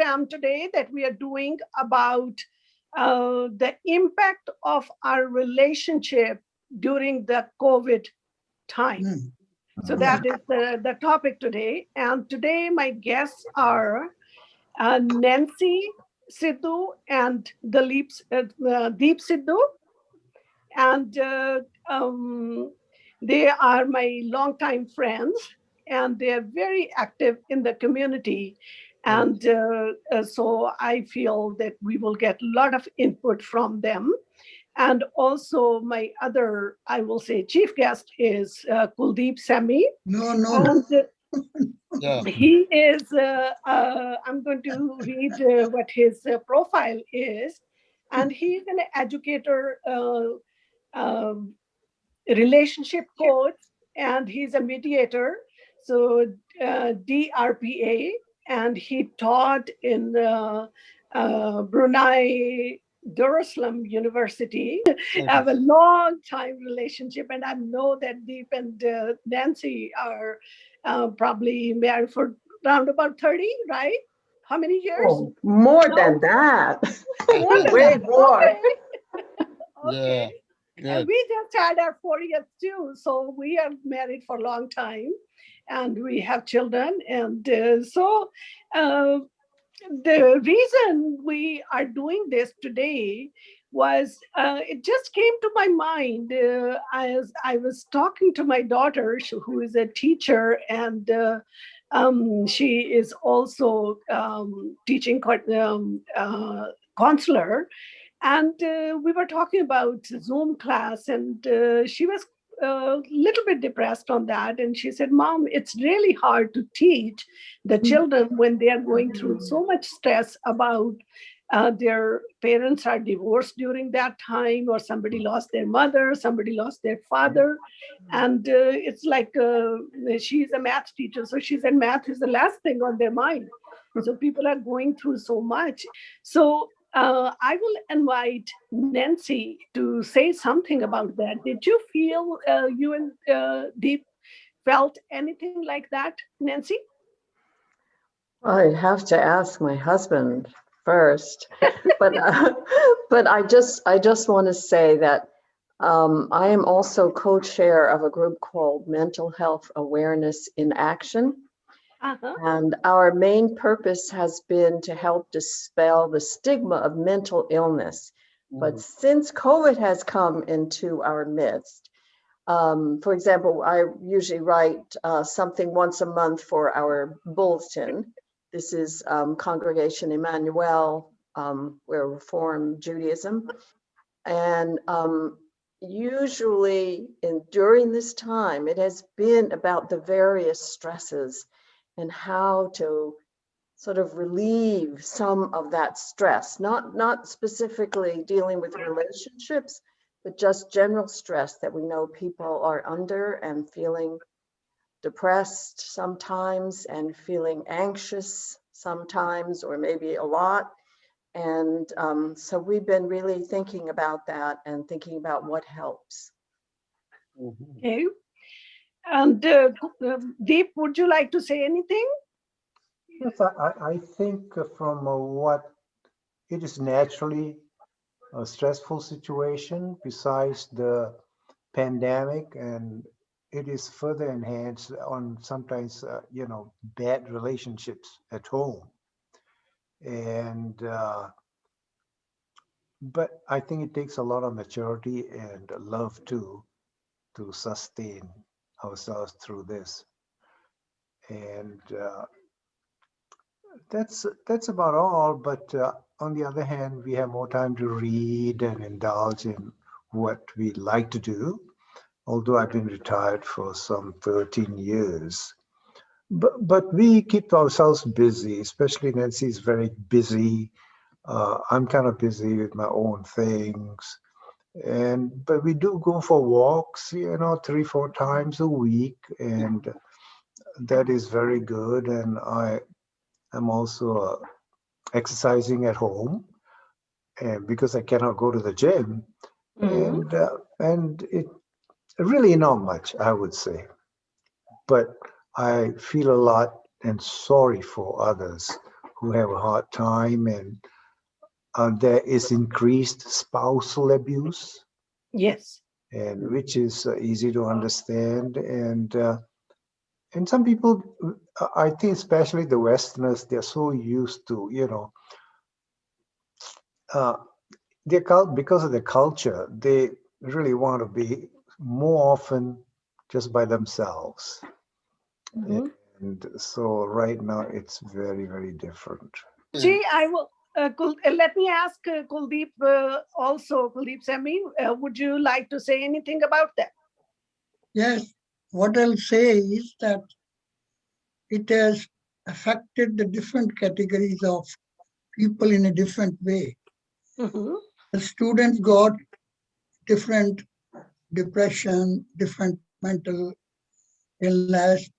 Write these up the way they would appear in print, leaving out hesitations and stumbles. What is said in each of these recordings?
program today that we are doing about the impact of our relationship during the COVID time. Mm. So Yeah. that is the topic today. And today my guests are Nancy Sidhu and Deep Sidhu. And they are my longtime friends, and they are very active in the community. And so I feel that we will get a lot of input from them. And also, my other, I will say, chief guest is Kuldeep Sami. No, no, no. And Yeah. he is, I'm going to read what his profile is. And he's an educator, um, relationship coach, and he's a mediator. So DRPA, and he taught in Brunei Darussalam University. Have a long time relationship, and I know that Deep and Nancy are probably married for around about 30, right? How many years? Oh, more No, than that. more than Way that. more. Okay. Yeah. Okay. And Good. we just had our 40th too. So we are married for a long time, and we have children. And uh, the reason we are doing this today was it just came to my mind as I was talking to my daughter, who is a teacher, and she is also teaching counselor. And we were talking about Zoom class, and she was a little bit depressed on that. And she said, Mom, it's really hard to teach the children when they are going through so much stress about their parents are divorced during that time, or somebody lost their mother, somebody lost their father. And it's like she's a math teacher. So she said, math is the last thing on their mind. So people are going through so much. So I will invite Nancy to say something about that. Did you feel you and Deep felt anything like that, Nancy? I'd have to ask my husband first, but but I just want to say that I am also co-chair of a group called Mental Health Awareness in Action. Uh-huh. And our main purpose has been to help dispel the stigma of mental illness. But since COVID has come into our midst, for example, I usually write something once a month for our bulletin. This is Congregation Emmanuel, we're Reform Judaism. And usually during this time, it has been about the various stresses and how to sort of relieve some of that stress, not specifically dealing with relationships, but just general stress that we know people are under, and feeling depressed sometimes and feeling anxious sometimes, or maybe a lot. And so we've been really thinking about that and thinking about what helps. Okay. And Deep, would you like to say anything? Yes, I think from what it is naturally a stressful situation besides the pandemic, and it is further enhanced on sometimes, bad relationships at home. And, but I think it takes a lot of maturity and love too to sustain ourselves through this. And that's about all. But on the other hand, we have more time to read and indulge in what we like to do. Although I've been retired for some 13 years, but we keep ourselves busy. Especially Nancy's very busy. I'm kind of busy with my own things, but we do go for walks, 3-4 times a week, and that is very good. And I am also exercising at home, and because I cannot go to the gym, Mhm. and it really not much, I would say, but I feel a lot and sorry for others who have a hard time, and there is increased spousal abuse, Yes. and which is easy to understand. And some people, I think, especially the Westerners, they're so used to, uh, because of their culture, they really want to be more often just by themselves. Mhm. And so right now it's very, very different. Gee, I will. Let me ask Kuldeep also. Kuldeep Semi, would you like to say anything about that? Yes, what I'll say is that it has affected the different categories of people in a different way. Mhm. The students got different depression, different mental illness,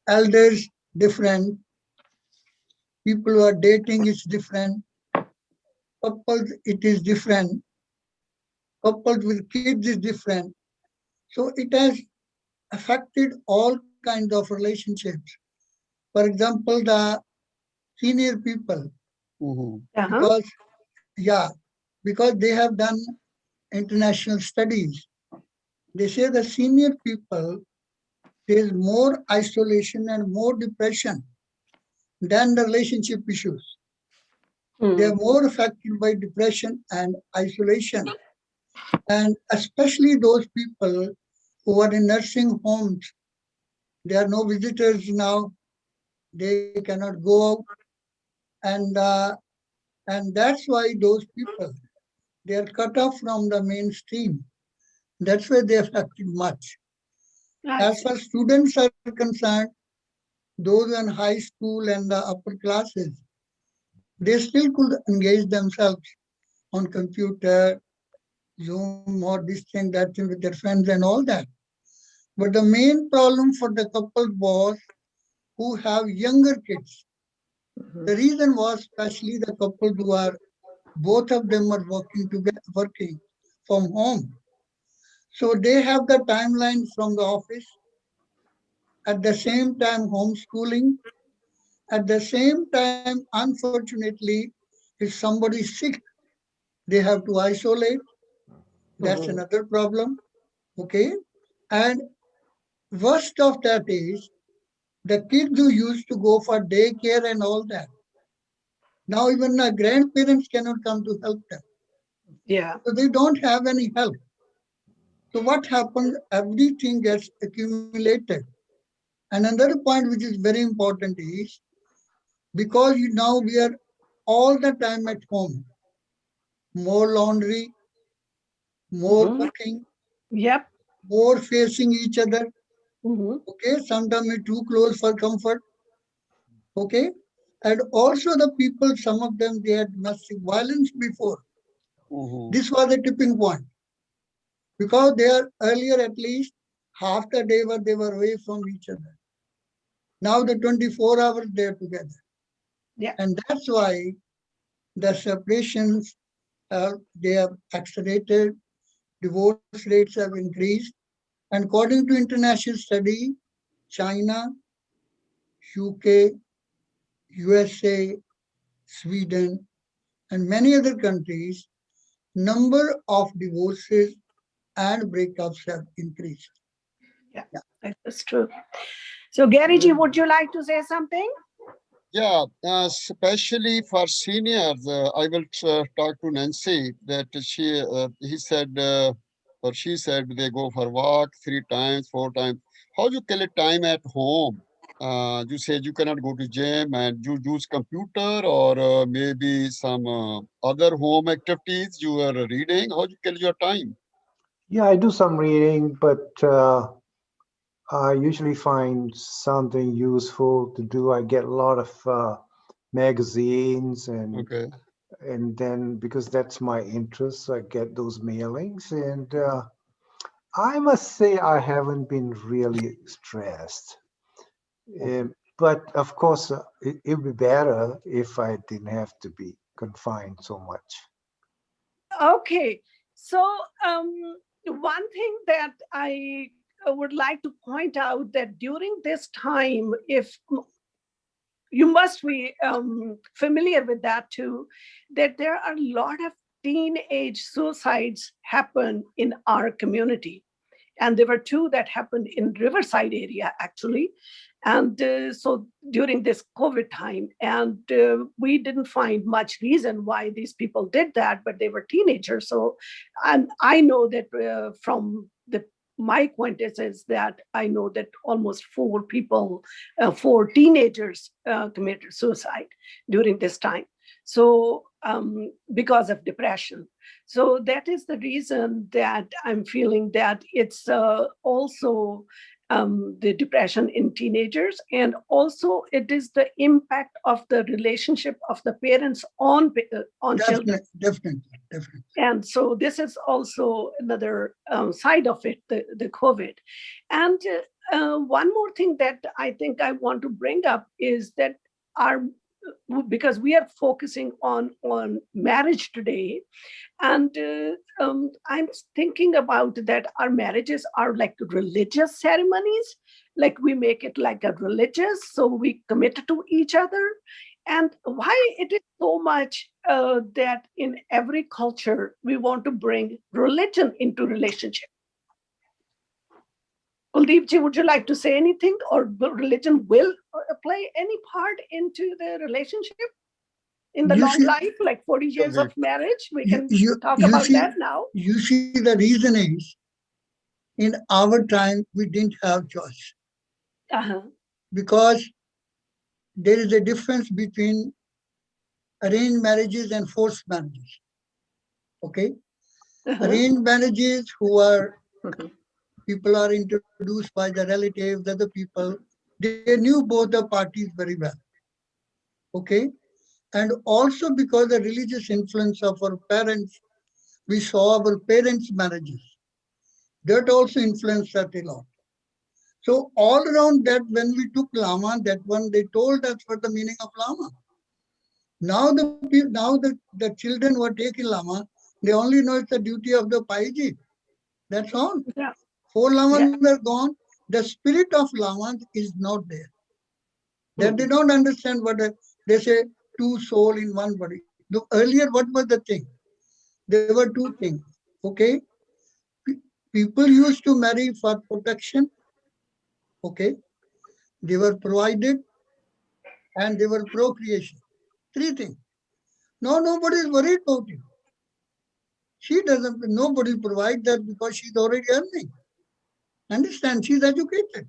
elders different, people who are dating is different, couples it is different, couples with kids is different. So it has affected all kinds of relationships. For example, the senior people, Mhm. Uh-huh. because yeah, because they have done international studies. They say the senior people, there is more isolation and more depression than the relationship issues. They are Mm. more affected by depression and isolation. And especially those people who are in nursing homes, there are no visitors now, they cannot go out. And, uh, and that's why those people, they are cut off from the mainstream. That's why they affected much. I As see. far as students are concerned, those in high school and the upper classes, they still could engage themselves on computer, Zoom, or this thing, that thing with their friends and all that. But the main problem for the couple was who have younger kids. The Mhm. reason was especially the couples who are both of them are working together, working from home. So they have the timeline from the office, at the same time homeschooling, at the same time, unfortunately, if somebody is sick, they have to isolate. That's Mhm. another problem. Okay. And worst of that is the kids who used to go for daycare and all that. Now even the grandparents cannot come to help them. Yeah. So they don't have any help. So what happens? Everything gets accumulated. And another point which is very important is because now we are all the time at home, more laundry, more Mhm. cooking, Yep. more facing each other. Mhm. Okay, sometimes we're too close for comfort. Okay, and also the people, some of them they had domestic violence before. Mhm. This was a tipping point because they are earlier at least half the day where they were away from each other. Now the 24 hours they are together, Yeah. and that's why the separations they have accelerated, divorce rates have increased, and according to international study, China, UK, USA, Sweden, and many other countries, number of divorces and breakups have increased. Yeah. Yeah. That's true. So, Gary ji, would you like to say something? Yeah, especially for seniors, I will talk to Nancy that he said, or she said they go for walk 3 times, 4 times. How you kill time at home? You said you cannot go to gym and you use computer or maybe some other home activities you are reading. How you kill your time? Yeah, I do some reading, but I usually find something useful to do. I get a lot of magazines, Okay. and then because that's my interest, I get those mailings, and I must say I haven't been really stressed. Okay. But of course, it'd be better if I didn't have to be confined so much. Okay. So, one thing that I would like to point out that during this time, if you must be familiar with that too, that there are a lot of teenage suicides happen in our community. And there were two that happened in Riverside area, actually. And so during this COVID time, and we didn't find much reason why these people did that, but they were teenagers. So, and I know that from the my acquaintances, that I know that almost four teenagers committed suicide during this time. So because of depression. So that is the reason that I'm feeling that it's also the depression in teenagers, and also it is the impact of the relationship of the parents on children. Definitely. And so this is also another side of it, the COVID. And one more thing that I think I want to bring up is that our because we are focusing on marriage today, and I'm thinking about that our marriages are like religious ceremonies, like we make it like a religious, so we commit to each other. And why it is so much that in every culture we want to bring religion into relationship. Kuldeep ji, would you like to say anything, or religion will play any part into the relationship in the You long see, life, like 40 years of Kuldeep. marriage? We you, can you, talk you about see, that now. you see the reason is, in our time, we didn't have choice Uh-huh. because there is a difference between arranged marriages and forced marriages. Okay? Uh-huh. Arranged marriages who are people are introduced by the relatives, other people, they knew both the parties very well. Okay? And also because the religious influence of our parents, we saw our parents' marriages. That also influenced us a lot. So all around that, when we took Lama, that one they told us what the meaning of Lama. Now the children who are taking Lama, they only know it's the duty of the Paiji. That's all. Yeah. 4 Lamas Yeah. are gone. The spirit of Lamas is not there. That they Mhm. don't understand they say two soul in one body. Look, earlier, what was the thing? There were two things. Okay, people used to marry for protection. Okay, they were provided and they were procreation. Three things. No, nobody is worried about it. She doesn't. Nobody provides that because she's already earning. Understand? She's educated.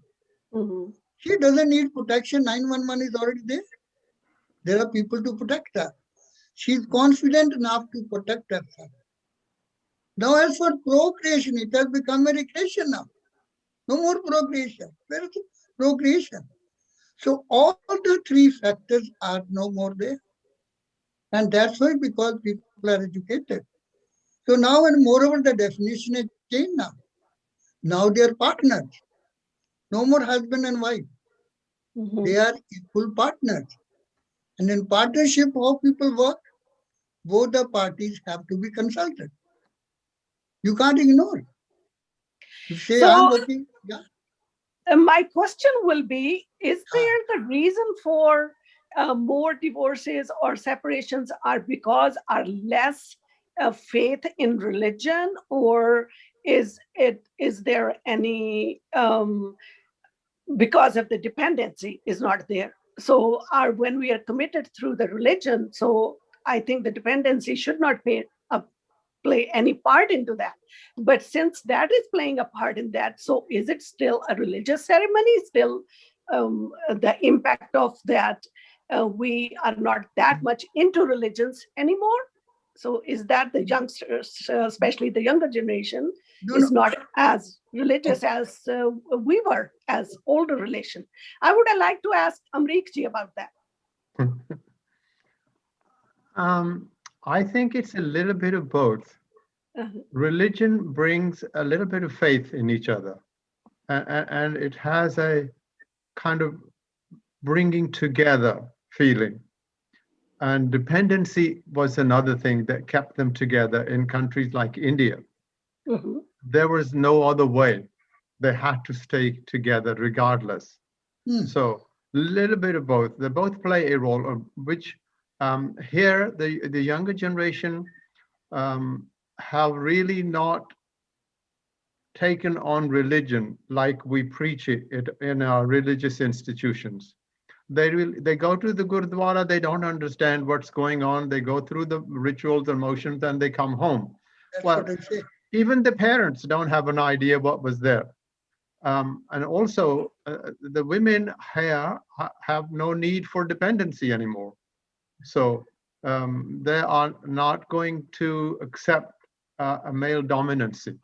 Mhm. She doesn't need protection. 911 is already there. There are people to protect her. She's confident enough to protect herself. Now, as for procreation, it has become a recreation now. No more procreation. Where is the procreation? So all the three factors are no more there. And that's why because people are educated. So now, and moreover, the definition has changed now. Now they are partners. No more husband and wife. They Mhm. are equal partners. And in partnership, how people work, both the parties have to be consulted. You can't ignore. You say, I'm So working. Yeah. my question will be, is Ah, there the reason for more divorces or separations are because are less faith in religion, or is there any because of the dependency is not there? So are when we are committed through the religion, so I think the dependency should not play any part into that. But since that is playing a part in that, so is it still a religious ceremony? Still, the impact of that, we are not that much into religions anymore. So is that the youngsters, especially the younger generation, no, is no. not as Oh, religious as we were as older relation? I would like to ask Amrik ji about that. Um, I think it's a little bit of both. Uh-huh. Religion brings a little bit of faith in each other, and it has a kind of bringing together feeling. And dependency was another thing that kept them together in countries like India. Mhm. There was no other way. They had to stay together regardless. hmm. So little bit of both. They both play a role, of which here the younger generation have really not taken on religion like we preach it in our religious institutions. They go to the Gurdwara, they don't understand what's going on. They go through the rituals and motions and they come home. That's Well, what I say. even the parents don't have an idea what was there. And also, the women here have no need for dependency anymore. So they are not going to accept a male dominancy.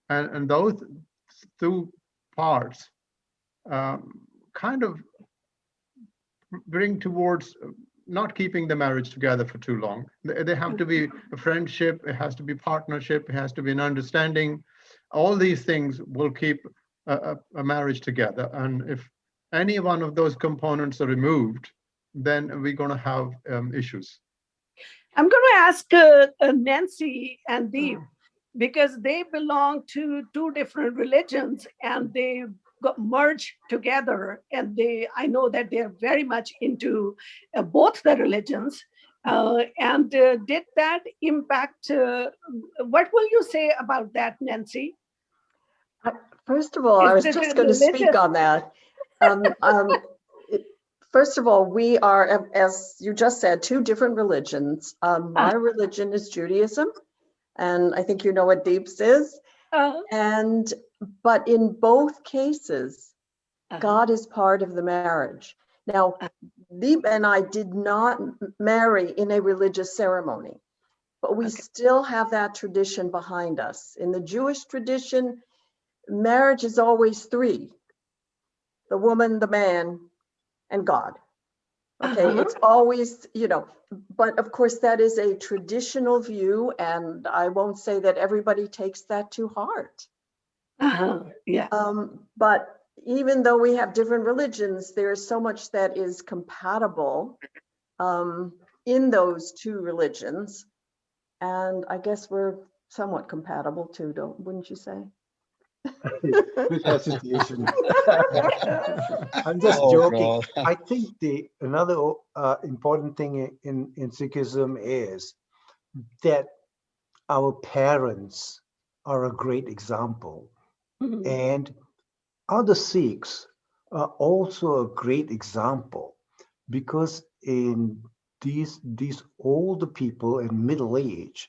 And those two parts kind of bring towards not keeping the marriage together for too long. They have to be a friendship, it has to be partnership, it has to be an understanding. All these things will keep a marriage together. And if any one of those components are removed, then we're going to have issues. I'm going to ask Nancy and Deep, because they belong to two different religions and they got merged together, and I know that they're very much into both the religions. Did that impact, what will you say about that, Nancy? First of all, I was Is it just going to speak religious? on that. First of all, we are, as you just said, two different religions. My religion is Judaism, and I think you know what Deep's is. But in both cases, God is part of the marriage. Now, Deep and I did not marry in a religious ceremony, but we still have that tradition behind us. In the Jewish tradition, marriage is always three: the woman, the man, and God. Okay, it's always, but of course that is a traditional view, and I won't say that everybody takes that to heart. Yeah. But even though we have different religions, there's so much that is compatible in those two religions. And I guess we're somewhat compatible too, wouldn't you say? With hesitation. I'm just Oh, joking. God. I think another important thing in Sikhism is that our parents are a great example, and other Sikhs are also a great example, because in these older people in middle age,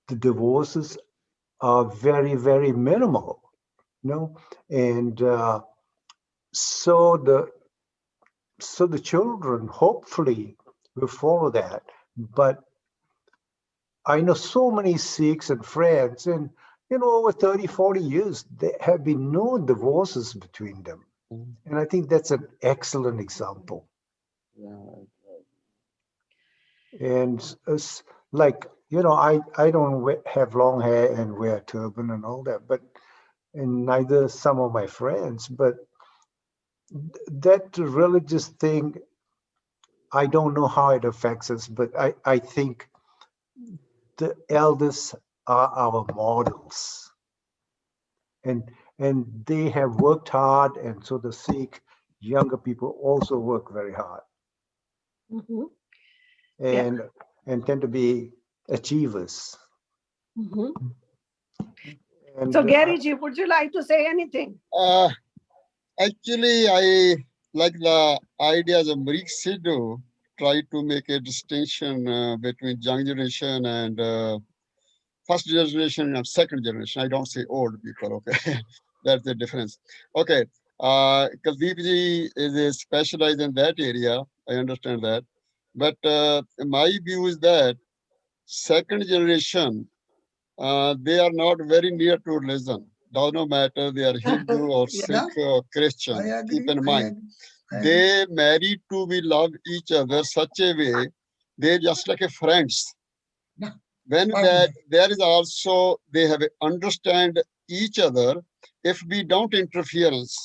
the divorces are very, very minimal. And so the children hopefully will follow that. But I know so many Sikhs and friends, and over 30, 40 years, there have been no divorces between them. And I think that's an excellent example. And like, I don't have long hair and wear a turban and all that, and neither some of my friends, but that religious thing, I don't know how it affects us, but I think the elders are our models, and they have worked hard, and so the Sikh younger people also work very hard, and tend to be achievers. And, so Garyji, would you like to say anything? Actually, I like the ideas of Marik Sidhu try to make a distinction between young generation and first generation and second generation. I don't say old people, okay? That's the difference. Okay, Kaldeep is specialized in that area. I understand that. But my view is that second generation, they are not very near to religion. Does not matter they are Hindu or Sikh or Christian. Keep in mind, they marry to be love each other such a way they're just like a friends. When there is also they have understand each other. If we don't interference,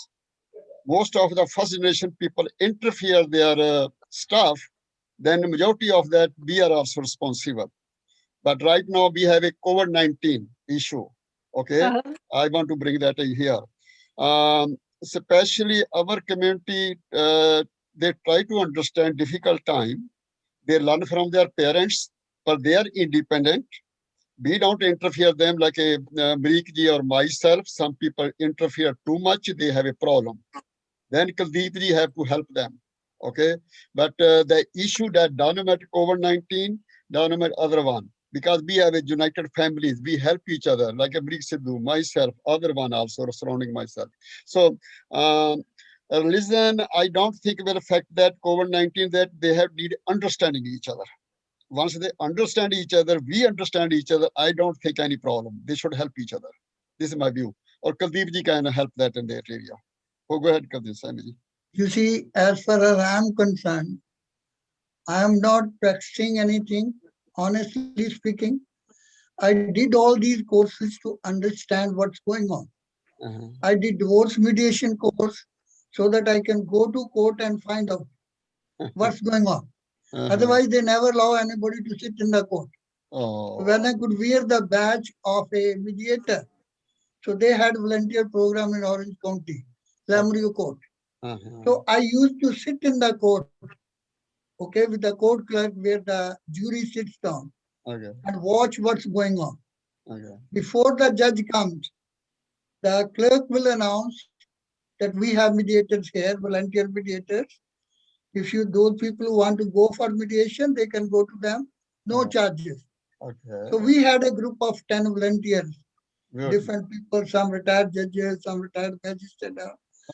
most of the first generation people interfere their stuff, then the majority of that we are also responsible. But right now we have a COVID-19 issue. Okay, I want to bring that in here. especially our community, they try to understand difficult time. They learn from their parents, but they are independent. We don't interfere them like a Malik ji or myself. Some people interfere too much, they have a problem. Then Kuldeep ji have to help them. Okay. But the issue that dominated COVID-19, dominated other one. Because we have a united families, we help each other, like Amrik Sidhu, myself, other one also surrounding myself. So religion, I don't think will affect that COVID-19, that they have need understanding each other. Once they understand each other, we understand each other, I don't think any problem. They should help each other. This is my view. Or Kuldeep ji can help that in that area. Oh, go ahead, Kuldeep, Sami ji. You see, as far as I am concerned, I am not practicing anything. Honestly speaking, I did all these courses to understand what's going on. Uh-huh. I did divorce mediation course so that I can go to court and find out what's going on. Uh-huh. Otherwise, they never allow anybody to sit in the court. Oh. When I could wear the badge of a mediator, so they had volunteer program in Orange County, Lamrio Court. Uh-huh. So I used to sit in the court, okay, with the court clerk where the jury sits down Okay. and watch what's going on. Okay. Before the judge comes, the clerk will announce that we have mediators here, volunteer mediators. If you those people who want to go for mediation, they can go to them, no charges. Okay. So we had a group of 10 volunteers, Good. different people, some retired judges, some retired magistrates.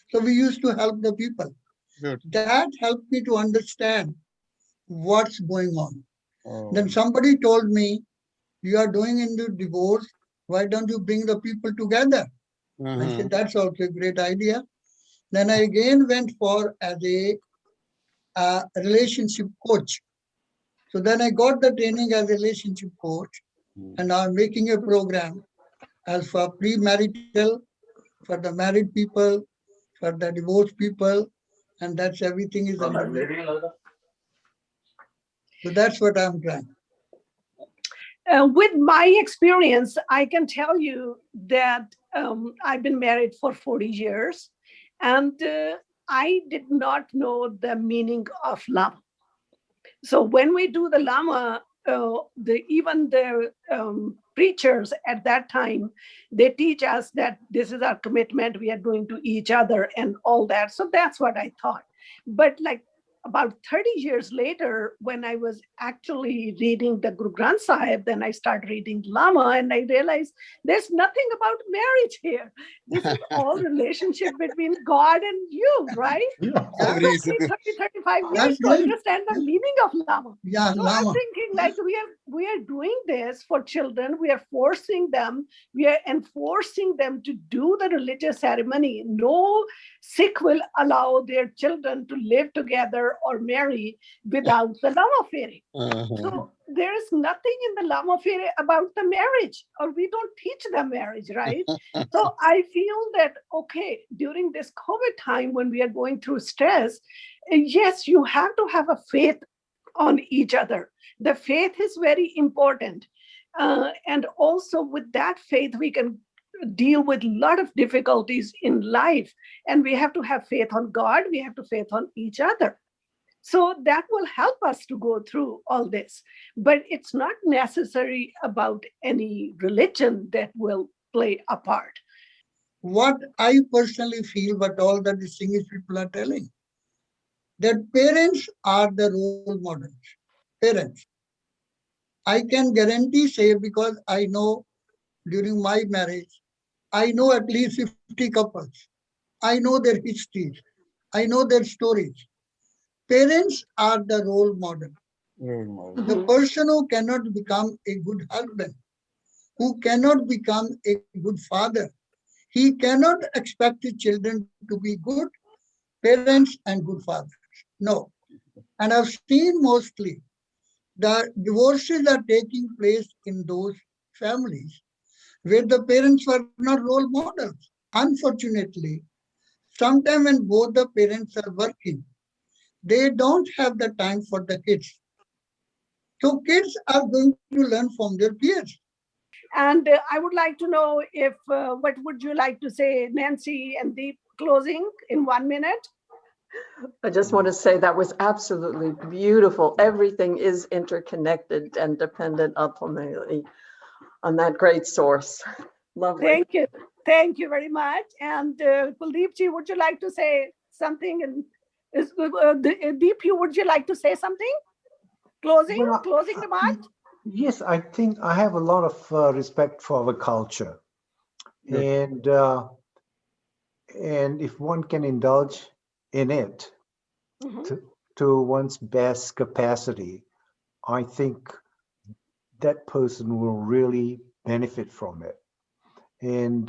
So we used to help the people. Good. That helped me to understand what's going on. Oh. Then somebody told me, you are doing into divorce, why don't you bring the people together? I said, that's also a great idea. Then I again went for as a relationship coach. So then I got the training as a relationship coach, and now I'm making a program as for premarital, for the married people, for the divorced people, and that's everything is under. So that's what I'm trying. With my experience, I can tell you that I've been married for 40 years, and I did not know the meaning of love. So when we do the Lama, even the preachers at that time, they teach us that this is our commitment we are doing to each other and all that. So that's what I thought. But like about 30 years later, when I was actually reading the Guru Granth Sahib, then I started reading Lama, and I realized there's nothing about marriage here. This is all relationship between God and you, right? Yeah. So it took me 30, 35 years That's to great. understand the meaning of Lama. Yeah, So I'm Lama. thinking like we are doing this for children. We are forcing them. We are enforcing them to do the religious ceremony. No Sikh will allow their children to live together or marry without the Lama Feri. So there is nothing in the Lama Feri about the marriage, or we don't teach the marriage, right? So I feel that, okay, during this COVID time when we are going through stress, yes, you have to have a faith on each other. The faith is very important. And also with that faith, we can deal with a lot of difficulties in life. And we have to have faith on God. We have to faith on each other. So that will help us to go through all this. But it's not necessary about any religion that will play a part. What I personally feel, what all the distinguished people are telling, that parents are the role models. Parents. I can guarantee, say, because I know during my marriage, I know at least 50 couples. I know their histories. I know their stories. Parents are the role model. The person who cannot become a good husband, who cannot become a good father, he cannot expect his children to be good parents and good fathers. No. And I've seen mostly the divorces are taking place in those families where the parents were not role models. Unfortunately, sometimes when both the parents are working, they don't have the time for the kids. So kids are going to learn from their peers. And I would like to know if what would you like to say, Nancy and Deep? closing in 1 minute. I just want to say that was absolutely beautiful. Everything is interconnected and dependent ultimately on that great source. Lovely. Thank you. Thank you very much. And Kuldeepji, would you like to say something? And Deep, would you like to say something? Closing remark? Yes, I think I have a lot of respect for our culture. And if one can indulge in it to one's best capacity, I think that person will really benefit from it. And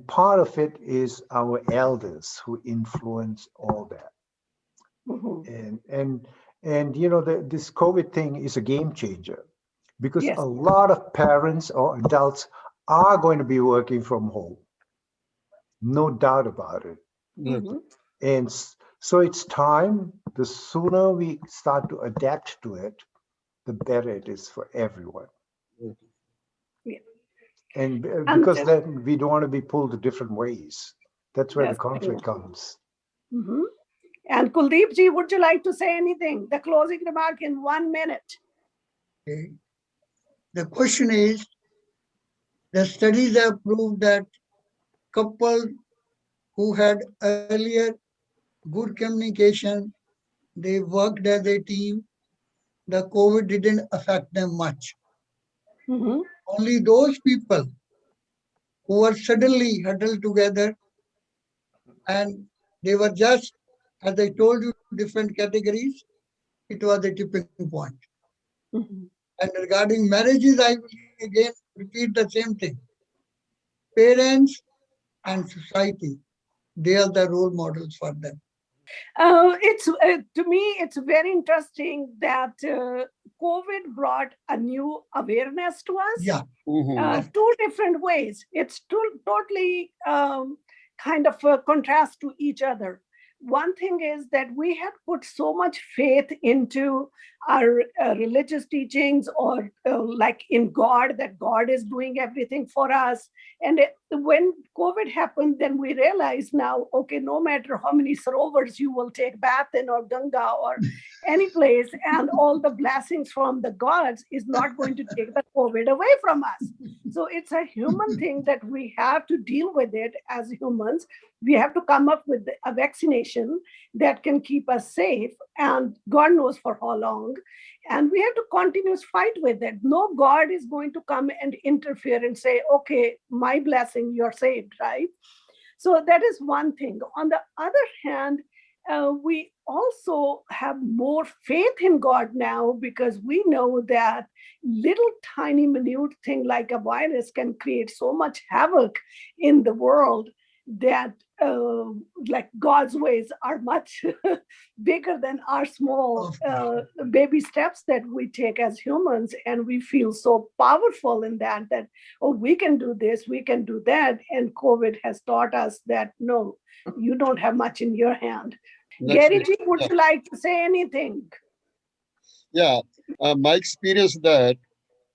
part of it is our elders who influence all that. And you know, this COVID thing is a game changer, because Yes. a lot of parents or adults are going to be working from home. No doubt about it. And so it's time. The sooner we start to adapt to it, the better it is for everyone. Yeah. And because then we don't want to be pulled different ways. That's where the That's conflict comes. And Kuldeepji, would you like to say anything? The closing remark in 1 minute. Okay. The question is, the studies have proved that couples who had earlier good communication, they worked as a team, the COVID didn't affect them much. Only those people who were suddenly huddled together and they were just, as I told you, different categories, it was a tipping point. And regarding marriages, I will again repeat the same thing. Parents and society, they are the role models for them. It's to me, it's very interesting that COVID brought a new awareness to us. Yeah. Two different ways. It's totally kind of a contrast to each other. One thing is that we had put so much faith into our religious teachings, or like in God, that God is doing everything for us. And when COVID happened, then we realized now, okay, no matter how many sarovars you will take bath in, or Ganga, or any place, and all the blessings from the gods is not going to take the COVID away from us. So it's a human thing that we have to deal with it as humans. We have to come up with a vaccination that can keep us safe, and God knows for how long. And we have to continuously fight with it. No God is going to come and interfere and say, okay, my blessing, you're saved, right? So that is one thing. On the other hand, we also have more faith in God now, because we know that little tiny minute thing like a virus can create so much havoc in the world that like God's ways are much bigger than our small baby steps that we take as humans. And we feel so powerful in that, oh, we can do this, we can do that. And COVID has taught us that, no, you don't have much in your hand. Gary G, would you like to say anything? Yeah, my experience that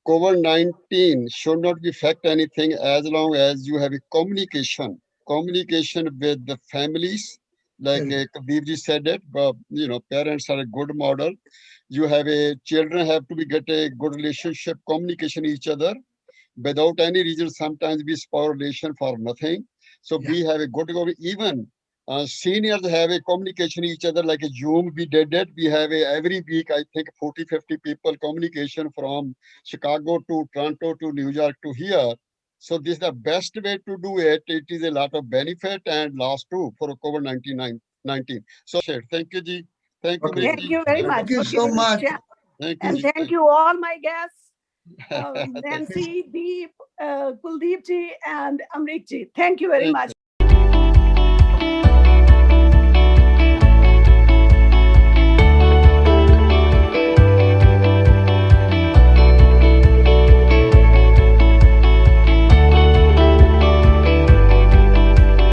COVID-19 should not affect anything as long as you have a communication with the families. Like Kabirji said it, but you know, parents are a good model. You have children have to get a good relationship, communication each other. Without any reason, sometimes we spoil relation for nothing. So we have a good, even seniors have a communication each other, like a Zoom. We did it. We have every week, I think 40, 50 people communication from Chicago to Toronto to New York to here. So this is the best way to do it. It is a lot of benefit and loss too for COVID-19. So thank you, Ji. Thank you, Thank you very much. Thank you so much. Thank you, and Ji. thank you all my guests, Thank you. Nancy, Deep, Kuldeep Ji, and Amrit Ji. Thank you very much.